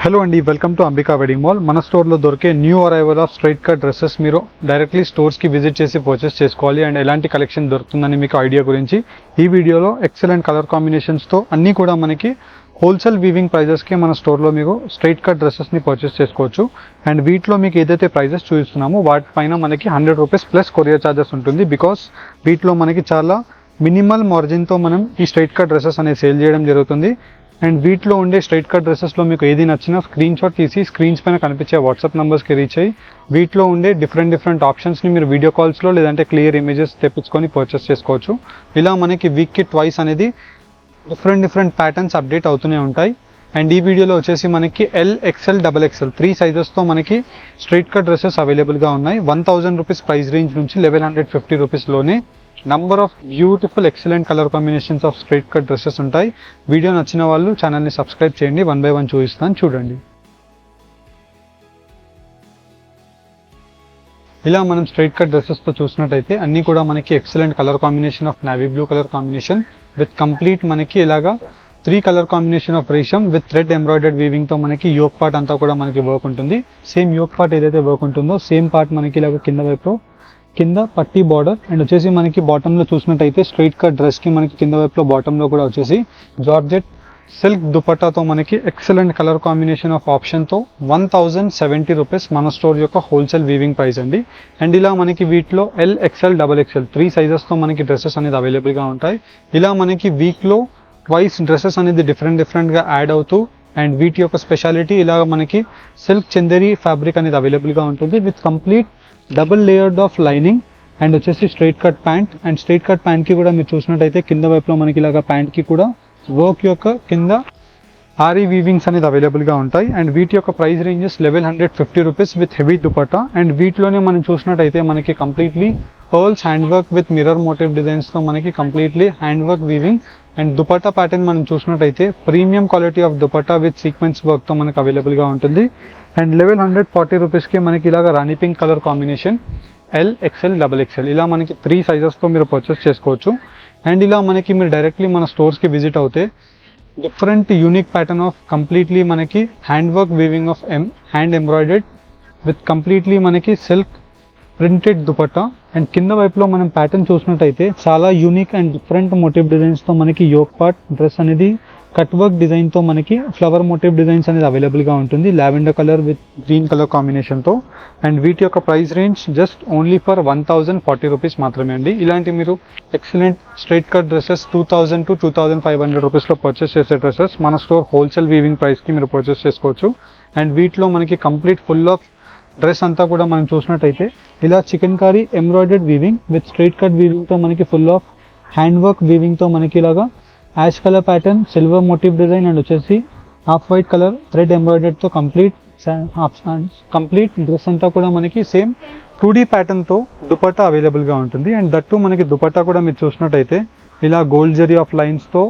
Hello అండి, welcome to Ambika wedding mall. మన స్టోర్లో దొరికే new arrival of straight cut dresses మీరు డైరెక్ట్లీ స్టోర్స్కి విజిట్ చేసి పర్చేస్ చేసుకోవాలి అండ్ ఎలాంటి కలెక్షన్ దొరుకుతుందని మీకు ఐడియా గురించి ఈ వీడియోలో ఎక్సలెంట్ కలర్ కాంబినేషన్స్తో అన్నీ కూడా మనకి హోల్సేల్ వీవింగ్ ప్రైజెస్కి మన స్టోర్లో మీకు స్ట్రైట్ కట్ డ్రెస్సెస్ని పర్చేస్ చేసుకోవచ్చు. అండ్ వీటిలో మీకు ఏదైతే ప్రైజెస్ చూపిస్తున్నామో వాటిపైన మనకి ₹100 ప్లస్ కొరియర్ ఛార్జెస్ ఉంటుంది. బికాస్ వీటిలో మనకి చాలా మినిమల్ మార్జిన్తో మనం ఈ స్ట్రైట్ కట్ డ్రెస్సెస్ అనేది సేల్ చేయడం జరుగుతుంది. అండ్ వీటిలో ఉండే స్ట్రైట్ కట్ డ్రెస్సెస్లో మీకు ఏది నచ్చినా స్క్రీన్ షాట్ తీసి స్క్రీన్స్ పైన కనిపించే వాట్సాప్ నెంబర్స్కి రీచ్ అయ్యి వీటిలో ఉండే డిఫరెంట్ ఆప్షన్స్ని మీరు వీడియో కాల్స్లో లేదంటే క్లియర్ ఇమేజెస్ తెప్పించుకొని పర్చేస్ చేసుకోవచ్చు. ఇలా మనకి వీక్కి ట్వైస్ అనేది డిఫరెంట్ ప్యాటర్న్స్ అప్డేట్ అవుతూనే ఉంటాయి. అండ్ ఈ వీడియోలో వచ్చేసి మనకి ఎల్, ఎక్స్ఎల్, XXL 3 సైజెస్తో మనకి స్ట్రైట్ కట్ డ్రెస్సెస్ అవైలబుల్గా ఉన్నాయి. ₹1000 ప్రైస్ రేంజ్ నుంచి ₹1150లోనే number of beautiful excellent colour combinations of straight cut dresses ఉంటాయి. వీడియో నచ్చిన వాళ్ళు ఛానల్ని సబ్స్క్రైబ్ చేయండి. 1 by 1 చూపిస్తాను, చూడండి. ఇలా మనం స్ట్రైట్ కట్ డ్రెస్సెస్తో చూసినట్టయితే అన్నీ కూడా మనకి excellent colour combination of navy blue colour combination with complete మనకి ఇలాగా 3 కలర్ కాంబినేషన్ ఆఫ్ రేషమ్ విత్ థ్రెడ్ ఎంబ్రాయిడర్డ్ వీవింగ్తో మనకి యోక్ పార్ట్ అంతా కూడా మనకి వర్క్ ఉంటుంది. సేమ్ యోక్ పార్ట్ ఏదైతే వర్క్ ఉంటుందో సేమ్ పార్ట్ మనకి ఇలాగ కింద పట్టీ బార్డర్ అండ్ వచ్చేసి మనకి బాటంలో చూసినట్టయితే స్ట్రైట్ కట్ డ్రెస్కి మనకి కింద వైపులో బాటంలో కూడా వచ్చేసి జార్జెట్ సిల్క్ దుపట్టాతో మనకి ఎక్సలెంట్ కలర్ కాంబినేషన్ ఆఫ్ ఆప్షన్తో ₹1070 మన స్టోర్ యొక్క హోల్సేల్ వీవింగ్ ప్రైస్ అండి. అండ్ ఇలా మనకి వీటిలో ఎల్, ఎక్స్ఎల్, XXL 3 సైజెస్తో మనకి డ్రెస్సెస్ అనేది అవైలబుల్గా ఉంటాయి. ఇలా మనకి వీక్లో ట్వైస్ డ్రెస్సెస్ అనేది డిఫరెంట్గా యాడ్ అవుతూ అండ్ వీటి యొక్క స్పెషాలిటీ ఇలా మనకి సిల్క్ చందేరి ఫ్యాబ్రిక్ అనేది అవైలబుల్గా ఉంటుంది with complete double layered of lining and వచ్చేసి straight cut pant. And straight cut ప్యాంట్కి కూడా మీరు చూసినట్టయితే కింద వైపులో మనకి ఇలాగ ప్యాంట్కి కూడా వర్క్ యొక్క కింద ఆరీ వీవింగ్స్ అనేది అవైలబుల్గా ఉంటాయి. అండ్ వీటి యొక్క price ranges ₹1150 with heavy dupatta. And వీటిలోనే మనం చూసినట్టయితే మనకి completely pearls hand work with mirror motive డిజైన్స్తో మనకి completely hand work weaving and dupatta pattern మనం చూసినట్టయితే premium quality of dupatta with sequence వర్క్తో మనకి అవైలబుల్గా ఉంటుంది. అండ్ ₹1140కి మనకి ఇలాగ rani pink colour combination L, XL, XXL ఇలా మనకి 3 సైజెస్తో మీరు పర్చేస్ చేసుకోవచ్చు. అండ్ ఇలా మనకి మీరు డైరెక్ట్లీ మన స్టోర్స్కి విజిట్ అవుతే different unique pattern of completely మనకి hand work weaving of hand embroidered with completely మనకి సిల్క్ ప్రింటెడ్ దుపట్టా. అండ్ కింద వైపులో మనం ప్యాటర్న్ చూసినట్టయితే చాలా యూనిక్ అండ్ డిఫరెంట్ మోటివ్ డిజైన్స్తో మనకి యోక్ పార్ట్ డ్రెస్ అనేది కట్ వర్క్ డిజైన్తో మనకి ఫ్లవర్ మోటివ్ డిజైన్స్ అనేది అవైలబుల్గా ఉంటుంది. Lavender colour with green colour కాంబినేషన్తో. అండ్ వీటి యొక్క price range just only for ₹1040 మాత్రమే అండి. ఇలాంటి మీరు excellent straight cut dresses ₹2000 to ₹2500లో పర్చేస్ చేసే డ్రెస్సెస్ మన స్టోర్ హోల్సేల్ వీవింగ్ ప్రైస్కి మీరు పర్చేస్ చేసుకోవచ్చు. అండ్ వీటిలో మనకి కంప్లీట్ ఫుల్ ఆఫ్ డ్రెస్ అంతా కూడా మనం చూసినట్టయితే ఇలా chikankari embroidered weaving with straight cut వీవింగ్తో మనకి ఫుల్ ఆఫ్ హ్యాండ్ వర్క్ వీవింగ్తో మనకి ఇలాగా ash colour pattern, silver motive design and వచ్చేసి ఆఫ్ వైట్ కలర్ థ్రెడ్ ఎంబ్రాయిడర్డ్తో కంప్లీట్ డ్రెస్ అంతా కూడా మనకి సేమ్ 2D ప్యాటర్న్తో దుపట్టా అవైలబుల్గా ఉంటుంది. అండ్ దట్టు మనకి దుపట్టా కూడా మీరు చూసినట్టయితే ఇలా గోల్డ్ జరీ ఆఫ్ లైన్స్తో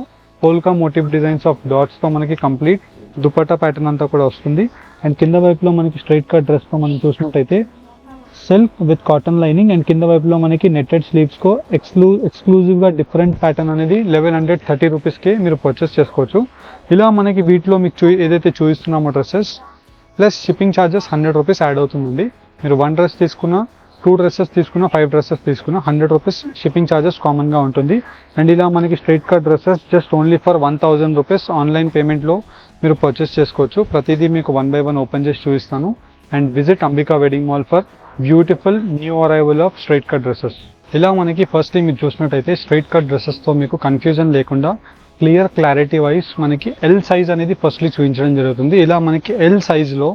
పోల్కా మోటివ్ డిజైన్స్ ఆఫ్ డాట్స్తో మనకి కంప్లీట్ దుపట్టా ప్యాటర్న్ అంతా కూడా వస్తుంది. అండ్ కింద వైపులో మనకి స్ట్రైట్ కట్ డ్రెస్తో మనం చూసినట్టయితే silk with cotton lining and కింద వైపులో మనకి నెట్టెడ్ స్లీవ్స్కో ఎక్స్క్లూజివ్గా డిఫరెంట్ ప్యాటర్న్ అనేది ₹1130కే మీరు పర్చేస్ చేసుకోవచ్చు. ఇలా మనకి వీటిలో మీకు ఏదైతే చూపిస్తున్నామో dresses plus shipping charges ₹100 add అవుతుందండి. మీరు 1 డ్రెస్ తీసుకున్నా, 2 డ్రెస్సెస్ తీసుకున్నా, 5 డ్రెస్సెస్ తీసుకున్నా ₹100 షిప్పింగ్ ఛార్జెస్ కామన్గా ఉంటుంది. అండ్ ఇలా మనకి straight cut dresses just only for ₹1000 online పేమెంట్లో మీరు పర్చేస్ చేసుకోవచ్చు. ప్రతిదీ మీకు 1 by 1 ఓపెన్ చేసి చూపిస్తాను. And visit Ambika wedding mall for beautiful new arrival of straight cut dresses. ఇలా మనకి ఫస్ట్లీ మీరు చూసినట్టయితే స్ట్రైట్ కట్ డ్రెస్సెస్తో మీకు కన్ఫ్యూజన్ లేకుండా క్లారిటీ వైజ్ మనకి ఎల్ సైజ్ అనేది ఫస్ట్లీ చూపించడం జరుగుతుంది. ఇలా మనకి ఎల్ సైజ్లో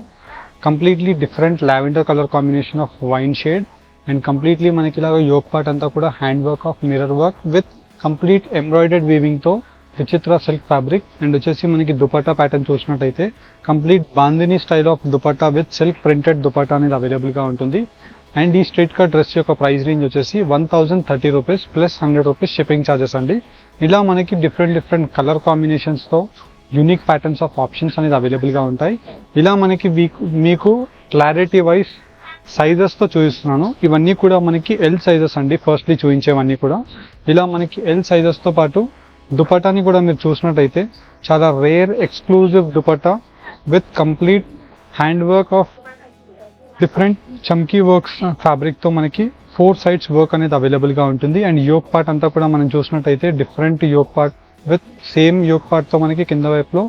completely different lavender colour combination of wine shade and completely మనకి ఇలాగ యోక్ పార్ట్ అంతా కూడా hand work of mirror work with complete embroidered వీవింగ్తో విచిత్ర సిల్క్ ఫ్యాబ్రిక్ అండ్ వచ్చేసి మనకి దుపట్టా ప్యాటర్న్ చూసినట్టయితే complete bandhani style of dupatta with silk printed dupatta అనేది అవైలబుల్గా ఉంటుంది. అండ్ ఈ స్ట్రైట్ కట్ డ్రెస్ యొక్క ప్రైస్ రేంజ్ వచ్చేసి ₹1030 ప్లస్ ₹100 షిప్పింగ్ ఛార్జెస్ అండి. ఇలా మనకి డిఫరెంట్ కలర్ కాంబినేషన్స్తో యూనిక్ ప్యాటర్న్స్ ఆఫ్ ఆప్షన్స్ అనేది అవైలబుల్గా ఉంటాయి. ఇలా మనకి మీకు క్లారిటీ వైజ్ సైజెస్తో చూపిస్తున్నాను. ఇవన్నీ కూడా మనకి ఎల్ సైజెస్ అండి. ఫస్ట్లీ చూపించేవన్నీ కూడా ఇలా మనకి ఎల్ సైజెస్తో పాటు దుపట్టాని కూడా మీరు చూసినట్టయితే చాలా rare exclusive dupatta with complete hand work of different chamki works ఫ్యాబ్రిక్తో మనకి 4 sides వర్క్ అనేది అవైలబుల్గా ఉంటుంది. అండ్ యోక్ పార్ట్ అంతా కూడా మనం చూసినట్టయితే different yoke part with same yoke పార్ట్తో మనకి కింద వైపులో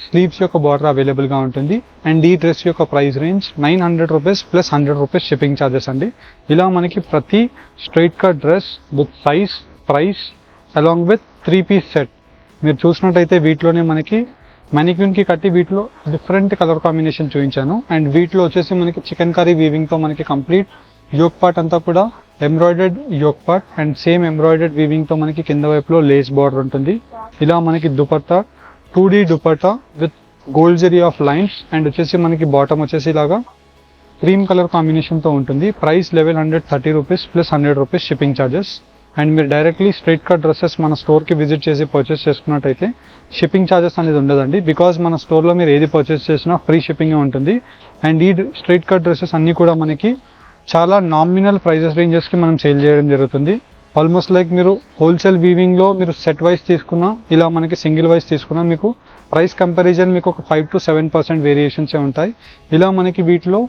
స్లీవ్స్ యొక్క బార్డర్ అవైలబుల్గా ఉంటుంది. అండ్ ఈ డ్రెస్ యొక్క price range 900 rupees plus 100 rupees shipping charges అండి. ఇలా మనకి ప్రతి straight cut dress with size, price along with 3-piece set మీరు చూసినట్టయితే వీటిలోనే మనకి మ్యానిక్యూన్కి కట్టి వీటిలో డిఫరెంట్ కలర్ కాంబినేషన్ చూపించాను. అండ్ వీటిలో వచ్చేసి మనకి చికెన్ కర్రీ వీవింగ్తో మనకి కంప్లీట్ యోక్ పార్ట్ అంతా కూడా embroidered yoke part and same embroidered వీవింగ్తో మనకి కింద వైపులో లేస్ బార్డర్ ఉంటుంది. ఇలా మనకి dupatta 2D dupatta with gold zari of lines and వచ్చేసి మనకి బాటమ్ వచ్చేసి ఇలాగా క్రీమ్ కలర్ కాంబినేషన్తో ఉంటుంది. Price 1130 rupees plus 100 rupees shipping charges. And మీరు డైరెక్ట్లీ స్ట్రైట్ కట్ డ్రెస్సెస్ మన స్టోర్కి విజిట్ చేసి పర్చేస్ చేసుకున్నట్టయితే షిప్పింగ్ ఛార్జెస్ అనేది ఉండదండి. బికాజ్ మన స్టోర్లో మీరు ఏది పర్చేస్ చేసినా ఫ్రీ షిప్పింగే ఉంటుంది. అండ్ ఈ స్ట్రైట్ కట్ డ్రెస్సెస్ అన్నీ కూడా మనకి చాలా నామినల్ ప్రైజెస్ రేంజెస్కి మనం సేల్ చేయడం జరుగుతుంది. ఆల్మోస్ట్ లైక్ మీరు హోల్సేల్ వీవింగ్లో మీరు సెట్ వైజ్ తీసుకున్నా ఇలా మనకి సింగిల్ వైజ్ తీసుకున్నా మీకు ప్రైస్ కంపారిజన్ మీకు ఒక 5 to 7% వేరియేషన్సే ఉంటాయి. ఇలా మనకి వీటిలో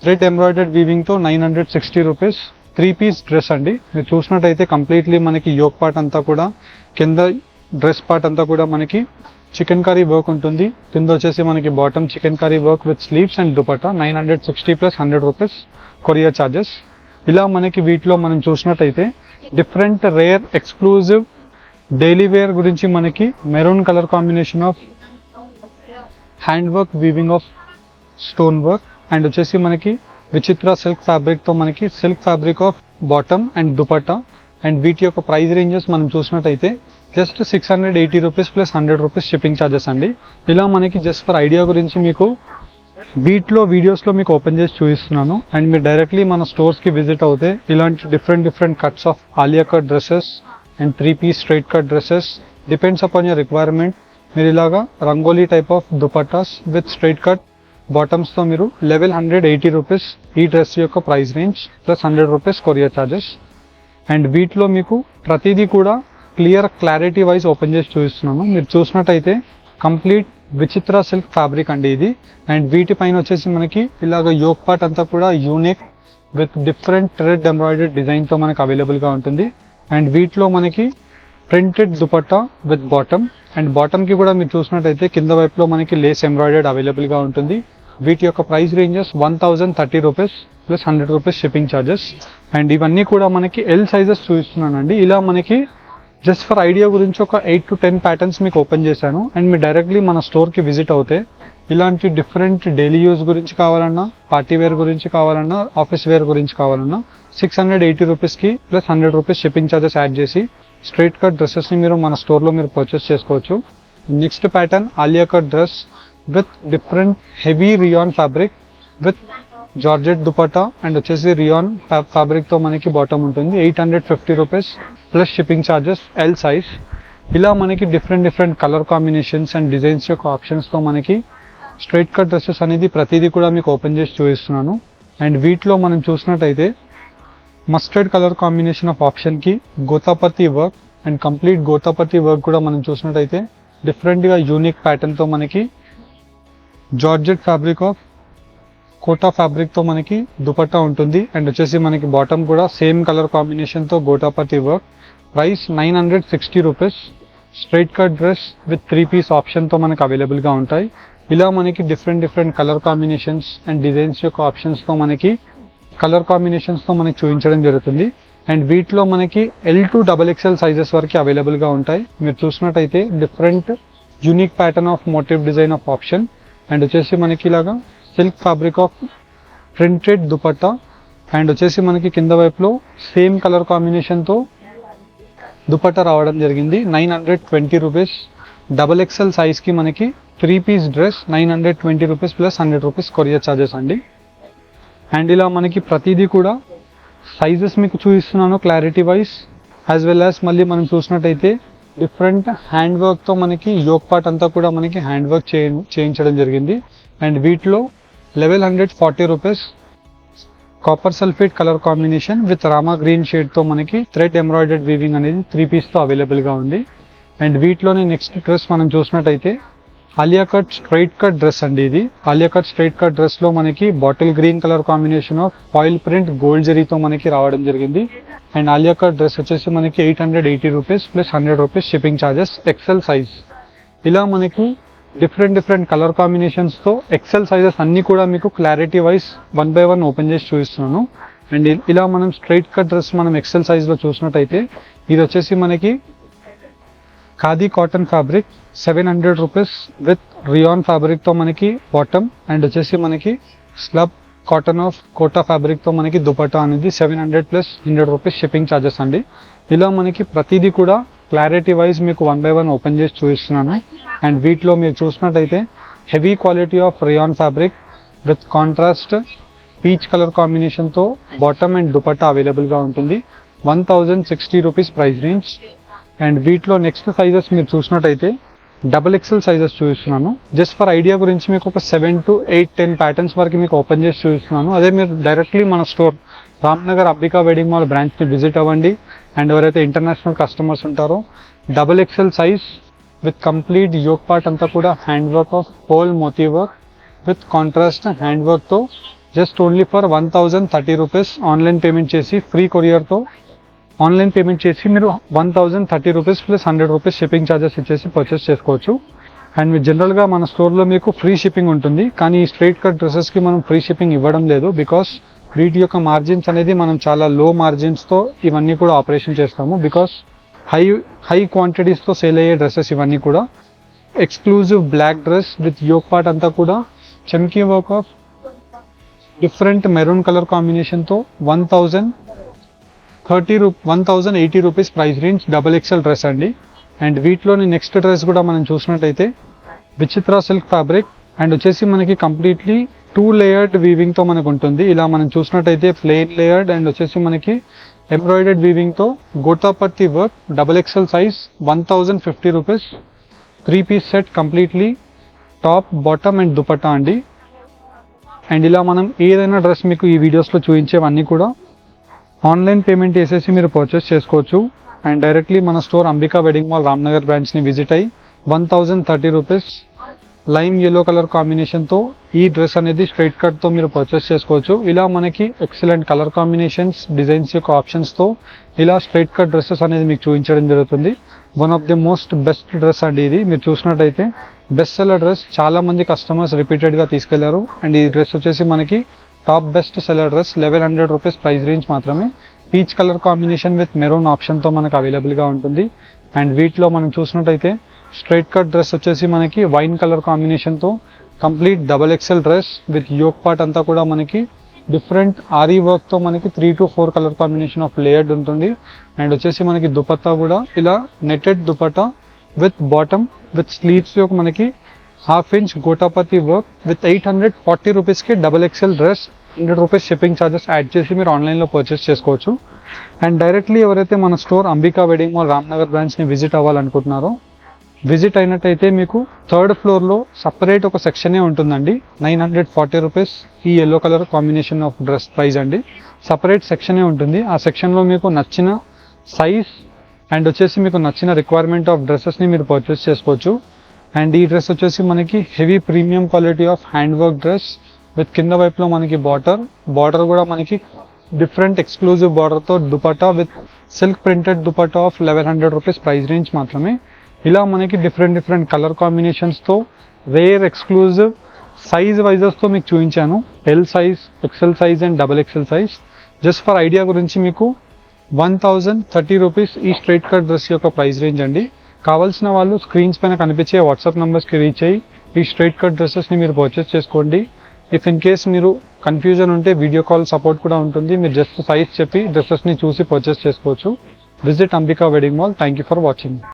థ్రెడ్ ఎంబ్రాయిడర్డ్ వీవింగ్తో 960 రూపీస్ 3-piece డ్రెస్ అండి. మీరు చూసినట్టయితే కంప్లీట్లీ మనకి యోక్ పార్ట్ అంతా కూడా కింద డ్రెస్ పార్ట్ అంతా కూడా మనకి చికెన్ కర్రీ వర్క్ ఉంటుంది. కింద వచ్చేసి మనకి bottom chikankari work with sleeves and dupatta 960 plus 100 rupees courier charges. ఇలా మనకి వీటిలో మనం చూసినట్టయితే different rare exclusive daily wear గురించి మనకి maroon colour combination of hand work weaving of stone work and వచ్చేసి మనకి విచిత్ర సిల్క్ ఫ్యాబ్రిక్తో మనకి silk fabric of bottom and dupatta. And వీటి యొక్క ప్రైస్ రేంజెస్ మనం చూసినట్టయితే just 680 rupees plus 100 rupees shipping charges అండి. ఇలా మనకి జస్ట్ ఫర్ ఐడియా గురించి మీకు వీడియోస్లో మీకు ఓపెన్ చేసి చూపిస్తున్నాను. అండ్ మీరు డైరెక్ట్లీ మన స్టోర్స్కి విజిట్ అవుతే ఇలాంటి different cuts of Alia cut dresses and 3-piece straight cut dresses depends upon your requirement. మీరు ఇలాగా rangoli type of dupattas with straight cut బాటమ్స్తో మీరు 1180 రూపీస్ ఈ డ్రెస్ యొక్క price range plus 100 rupees courier charges. And వీటిలో మీకు ప్రతిదీ కూడా క్లారిటీ వైజ్ ఓపెన్ చేసి చూపిస్తున్నాను. మీరు చూసినట్టయితే కంప్లీట్ విచిత్ర సిల్క్ ఫ్యాబ్రిక్ అండి ఇది. అండ్ వీటిపైన వచ్చేసి మనకి ఇలాగ యోక్ పార్ట్ అంతా కూడా unique with different thread embroidered డిజైన్తో మనకు అవైలబుల్గా ఉంటుంది. అండ్ వీటిలో మనకి printed dupatta with bottom and బాటమ్కి కూడా మీరు చూసినట్టయితే కింద వైపులో మనకి లేస్ ఎంబ్రాయిడర్డ్ అవైలబుల్గా ఉంటుంది. వీటి యొక్క price ranges 1030 rupees plus 100 rupees shipping charges. And ఇవన్నీ కూడా మనకి ఎల్ సైజెస్ చూపిస్తున్నానండి. ఇలా మనకి జస్ట్ ఫర్ ఐడియా గురించి ఒక 8 to 10 ప్యాటర్న్స్ మీకు ఓపెన్ చేశాను. అండ్ మీరు డైరెక్ట్లీ మన స్టోర్కి విజిట్ అవుతే ఇలాంటి డిఫరెంట్ డైలీ యూస్ గురించి కావాలన్నా, పార్టీ వేర్ గురించి కావాలన్నా, ఆఫీస్ వేర్ గురించి కావాలన్నా 680 రూపీస్కి plus 100 rupees shipping charges add చేసి స్ట్రైట్ కట్ డ్రెస్సెస్ని మీరు మన స్టోర్లో మీరు పర్చేస్ చేసుకోవచ్చు. Next pattern Alia cut dress with different heavy rayon fabric with georgette dupatta and వచ్చేసి రియాన్ ఫ్యాబ్రిక్తో మనకి బాటమ్ ఉంటుంది. 850 rupees plus shipping charges L size. ఇలా మనకి different colour combinations and designs యొక్క ఆప్షన్స్తో మనకి స్ట్రైట్ కట్ డ్రెస్సెస్ అనేది ప్రతిదీ కూడా మీకు ఓపెన్ చేసి చూపిస్తున్నాను. అండ్ వీటిలో మనం చూసినట్టయితే మస్టర్డ్ కలర్ కాంబినేషన్ ఆఫ్ ఆప్షన్కి gota patti work and complete gota patti work కూడా మనం చూసినట్టయితే డిఫరెంట్గా యూనిక్ ప్యాటర్న్తో మనకి జార్జెట్ ఫ్యాబ్రిక్ ఆఫ్ కోటా ఫ్యాబ్రిక్తో మనకి దుపట్టా ఉంటుంది. అండ్ వచ్చేసి మనకి బాటమ్ కూడా సేమ్ కలర్ కాంబినేషన్తో gota patti work. Price 960 rupees. Straight cut dress with 3-piece ఆప్షన్తో మనకు అవైలబుల్గా ఉంటాయి. ఇలా మనకి different colour combinations and designs యొక్క ఆప్షన్స్తో మనకి చూపించడం జరుగుతుంది. అండ్ వీటిలో మనకి L to XXL సైజెస్ వరకు అవైలబుల్గా ఉంటాయి. మీరు చూసినట్టయితే different unique pattern of motif design of option and వచ్చేసి మనకి ఇలాగా silk fabric of printed dupatta and వచ్చేసి మనకి కింద వైపులో సేమ్ కలర్ కాంబినేషన్తో దుపట్టా రావడం జరిగింది. 920 రూపీస్. XXL సైజ్కి మనకి 3-piece dress 920 rupees plus 100 rupees courier charges అండి. అండ్ ఇలా మనకి ప్రతిదీ కూడా సైజెస్ మీకు చూపిస్తున్నాను clarity wise as well as మళ్ళీ మనం చూసినట్టయితే డిఫరెంట్ హ్యాండ్ వర్క్తో మనకి యోక్ పార్ట్ అంతా కూడా మనకి హ్యాండ్ వర్క్ చేయించడం జరిగింది. అండ్ వీటిలో 1140 rupees copper sulphate colour combination with rama green షేడ్తో మనకి థ్రెడ్ ఎంబ్రాయిడర్డ్ వీవింగ్ అనేది 3-pieceతో అవైలబుల్గా ఉంది. అండ్ వీటిలోనే నెక్స్ట్ డ్రెస్ మనం చూసినట్టయితే Alia cut straight cut dress అండి. ఇది Alia cut straight cut dress లో మనకి bottle green colour combination of foil print gold జరీతో మనకి రావడం జరిగింది. అండ్ ఆలియా కట్ డ్రెస్ వచ్చేసి మనకి 880 rupees plus 100 rupees shipping charges. XL size. ఇలా మనకి డిఫరెంట్ కలర్ కాంబినేషన్స్ తో ఎక్సెల్ సైజెస్ అన్ని కూడా మీకు క్లారిటీ వైజ్ 1 by 1 ఓపెన్ చేసి చూపిస్తున్నాను. అండ్ ఇలా మనం స్ట్రైట్ కట్ డ్రెస్ మనం ఎక్సెల్ సైజ్ లో చూసినట్టయితే ఇది వచ్చేసి మనకి khadi cotton fabric 700 rupees with rayon fabric తో మనకి బాటమ్ అండ్ వచ్చేసి మనకి slub cotton of Kota fabric తో మనకి దుపట్టా అనేది 700 ప్లస్ 100 రూపీస్ షిప్పింగ్ ఛార్జెస్ అండి. ఇలా మనకి ప్రతిదీ కూడా క్లారిటీ వైజ్ మీకు 1 by 1 ఓపెన్ చేసి చూపిస్తున్నాను. అండ్ వీటిలో మీరు చూసినట్టయితే heavy quality of rayon fabric with contrast peach colour combination తో బాటమ్ అండ్ దుపట్టా అవైలబుల్ గా ఉంటుంది. 1060 రూపీస్ ప్రైస్ రేంజ్. అండ్ వీటిలో నెక్స్ట్ సైజెస్ మీరు చూసినట్టయితే డబుల్ ఎక్సెల్ సైజెస్ చూపిస్తున్నాను. జస్ట్ ఫర్ ఐడియా గురించి మీకు ఒక 7 to 8, 10 ప్యాటర్న్స్ వరకు మీకు ఓపెన్ చేసి చూపిస్తున్నాను. అదే మీరు డైరెక్ట్లీ మన store Ramnagar Ambika wedding mall branch ని విజిట్ అవ్వండి. అండ్ ఎవరైతే ఇంటర్నేషనల్ కస్టమర్స్ ఉంటారో double XL size with complete yoke part అంతా కూడా hand work of whole moti work with contrast hand work తో just only for 1030 rupees online payment చేసి free కొరియర్తో online payment చేసి మీరు 1030 rupees plus 100 rupees shipping charges ఇచ్చేసి purchase చేసుకోవచ్చు. And మీరు జనరల్గా మన స్టోర్లో మీకు ఫ్రీ షిప్పింగ్ ఉంటుంది, కానీ ఈ స్ట్రైట్ కట్ డ్రెస్సెస్కి మనం ఫ్రీ షిప్పింగ్ ఇవ్వడం లేదు. బికాస్ వీటి యొక్క మార్జిన్స్ అనేది మనం చాలా లో మార్జిన్స్తో ఇవన్నీ కూడా ఆపరేషన్ చేస్తాము. బికాస్ హై క్వాంటిటీస్తో సేల్ అయ్యే డ్రెస్సెస్ ఇవన్నీ కూడా. Exclusive black dress with yoke part అంతా కూడా chamki work of different maroon colour కాంబినేషన్తో 1080 rupees price range double XL dress అండి. అండ్ వీటిలోని నెక్స్ట్ డ్రెస్ కూడా మనం చూసినట్టయితే విచిత్ర సిల్క్ ఫ్యాబ్రిక్ అండ్ వచ్చేసి మనకి కంప్లీట్లీ 2 లేయర్డ్ వీవింగ్ తో మనకు ఉంటుంది. ఇలా మనం చూసినట్టయితే ప్లెయిన్ లేయర్డ్ అండ్ వచ్చేసి మనకి ఎంబ్రాయిడర్డ్ వీవింగ్ తో gota patti work double XL size 1050 rupees 3 piece set completely top bottom and dupatta అండి. అండ్ ఇలా మనం ఏదైనా డ్రెస్ మీకు ఈ వీడియోస్లో చూపించేవన్నీ కూడా ఆన్లైన్ పేమెంట్ చేసేసి మీరు పర్చేస్ చేసుకోవచ్చు. అండ్ డైరెక్ట్లీ మన store Ambika wedding mall Ramnagar బ్రాంచ్ని విజిట్ అయ్యి 1030 రూపీస్ లైమ్ ఎల్లో కలర్ కాంబినేషన్తో ఈ డ్రెస్ అనేది స్ట్రైట్ కట్తో మీరు పర్చేస్ చేసుకోవచ్చు. ఇలా మనకి ఎక్సలెంట్ కలర్ కాంబినేషన్స్ డిజైన్స్ యొక్క ఆప్షన్స్తో ఇలా స్ట్రైట్ కట్ డ్రెస్సెస్ అనేది మీకు చూపించడం జరుగుతుంది. One of the most best dress అండి ఇది. మీరు చూసినట్టయితే బెస్ట్ సెల్లర్ డ్రెస్, చాలా మంది కస్టమర్స్ రిపీటెడ్గా తీసుకెళ్లారు. అండ్ ఈ డ్రెస్ వచ్చేసి మనకి top best seller dress 1100 rupees price range మాత్రమే. Peach colour combination with maroon ఆప్షన్తో మనకు అవైలబుల్గా ఉంటుంది. అండ్ వీటిలో మనం చూసినట్టయితే స్ట్రైట్ కట్ డ్రెస్ వచ్చేసి మనకి వైన్ కలర్ కాంబినేషన్తో complete double XL dress with yoke part అంతా కూడా మనకి డిఫరెంట్ ఆరీ వర్క్తో మనకి 3 to 4 colour combination of layered ఉంటుంది. అండ్ వచ్చేసి మనకి దుపట్టా కూడా ఇలా netted dupatta with bottom with sleeves యొక్క మనకి 1/2 ఇంచ్ గోటాపతి వర్క్ విత్ 840 రూపీస్కి double XL dress 100 rupees shipping charges add చేసి మీరు ఆన్లైన్లో పర్చేస్ చేసుకోవచ్చు. అండ్ డైరెక్ట్లీ ఎవరైతే మన store Ambika wedding mall Ramnagar బ్రాంచ్ని విజిట్ అవ్వాలనుకుంటున్నారో విజిట్ అయినట్టయితే మీకు 3rd ఫ్లోర్లో సపరేట్ ఒక సెక్షనే ఉంటుందండి. 940 రూపీస్ ఈ yellow colour combination of dress price అండి. సపరేట్ సెక్షనే ఉంటుంది. ఆ సెక్షన్లో మీకు నచ్చిన సైజ్ అండ్ వచ్చేసి మీకు నచ్చిన రిక్వైర్మెంట్ ఆఫ్ డ్రెస్సెస్ని మీరు పర్చేస్ చేసుకోవచ్చు. అండ్ ఈ డ్రెస్ వచ్చేసి మనకి heavy premium quality of hand work dress with కింద వైపులో మనకి బార్డర్ కూడా మనకి డిఫరెంట్ ఎక్స్క్లూజివ్ బార్డర్తో dupatta with silk printed dupatta of 1100 rupees price range మాత్రమే. ఇలా మనకి డిఫరెంట్ కలర్ కాంబినేషన్స్తో రేర్ ఎక్స్క్లూజివ్ సైజ్ వైజెస్తో మీకు చూపించాను. L size, XL size and double XL size. Just for idea గురించి మీకు 1030 రూపీస్ ఈ స్ట్రైట్ కట్ డ్రెస్ యొక్క ప్రైస్ రేంజ్ అండి. కావాల్సిన వాళ్ళు స్క్రీన్స్ పైన కనిపించే వాట్సాప్ నెంబర్స్కి రీచ్ అయ్యి ఈ స్ట్రైట్ కట్ డ్రెస్సెస్ని మీరు పర్చేస్ చేసుకోండి. ఇఫ్ ఇన్ కేస్ మీరు కన్ఫ్యూజన్ ఉంటే వీడియో కాల్ సపోర్ట్ కూడా ఉంటుంది. మీరు జస్ట్ సైజ్ చెప్పి డ్రెస్సెస్ని చూసి పర్చేస్ చేసుకోవచ్చు. Visit Ambika wedding mall. Thank you for watching.